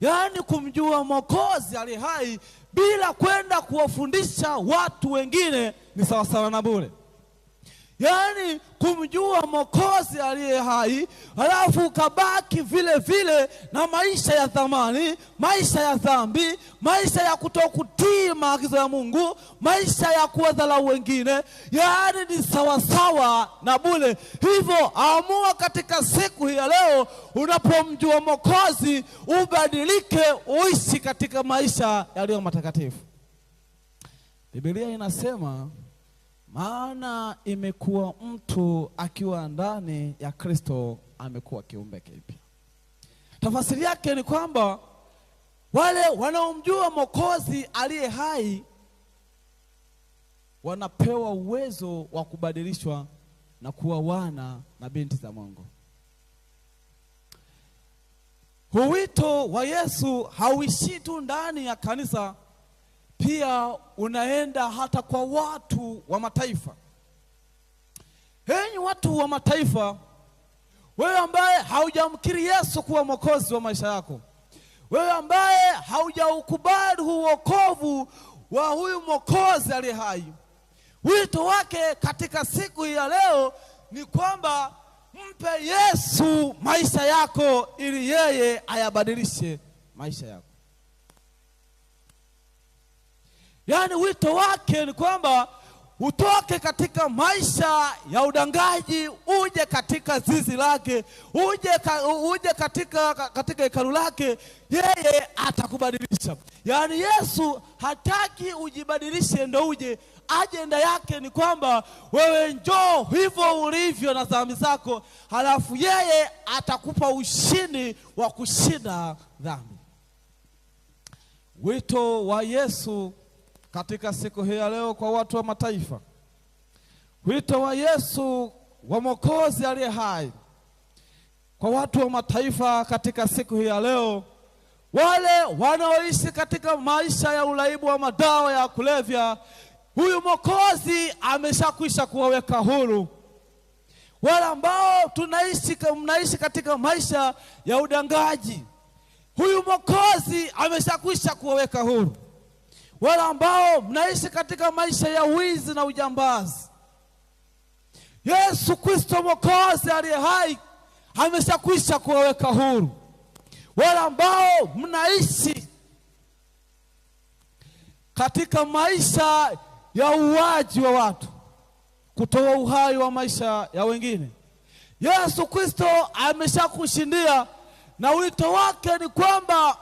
yaani kumjua Mwokozi aliye hai bila kwenda kuwafundisha watu wengine ni sawasawa na bure. Yaani kumjua Mwokozi aliye hai halafu ukabaki vile vile na maisha ya thamani, maisha ya dhambi, maisha ya kutokutii maagizo ya Mungu, maisha ya kuwadharau wengine, yaani ni sawasawa na bure. Hivyo amua katika siku hii ya leo, unapomjua Mwokozi ubadilike, uishi katika maisha yaliyo matakatifu. Biblia inasema, maana imekuwa mtu akiwa ndani ya Kristo amekuwa kiumbe kipya. Tafasiri yake ni kwamba wale wanaomjua Mwokozi aliye hai wanapewa uwezo wa kubadilishwa na kuwa wana na binti za Mungu. Wito wa Yesu hauishi tu ndani ya kanisa, pia unaenda hata kwa watu wa mataifa. Enyi watu wa mataifa, wewe ambaye haujamkiri Yesu kuwa Mwokozi wa maisha yako, wewe ambaye haujaukubali wokovu wa huyu Mwokozi aliye hai, wito wake katika siku hii ya leo ni kwamba mpe Yesu maisha yako ili yeye ayabadilishe maisha yako. Yaani wito wake ni kwamba utoke katika maisha ya udangaji, uje katika zizi lake, uje katika hekalu lake, yeye atakubadilisha. Yaani Yesu hataki ujibadilishe ndo uje. Ajenda yake ni kwamba wewe njoo hivyo ulivyo na dhambi zako, halafu yeye atakupa ushindi wa kushinda dhambi. Wito wa Yesu katika siku hii ya leo kwa watu wa mataifa, wito wa Yesu wa Mwokozi aliye hai kwa watu wa mataifa katika siku hii ya leo, wale wanaoishi katika maisha ya uraibu wa madawa ya kulevya, huyu Mwokozi ameshakwisha kuwaweka huru. Wale ambao mnaishi katika maisha ya udangaji, huyu Mwokozi ameshakwisha kuwaweka huru. Wale ambao mnaishi katika maisha ya wizi na ujambazi, Yesu Kristo Mwokozi aliye hai ameshakwisha kuwaweka huru. Wale ambao mnaishi katika maisha ya uuaji wa watu, kutoa uhai wa maisha ya wengine, Yesu Kristo ameshakushindia, na wito wake ni kwamba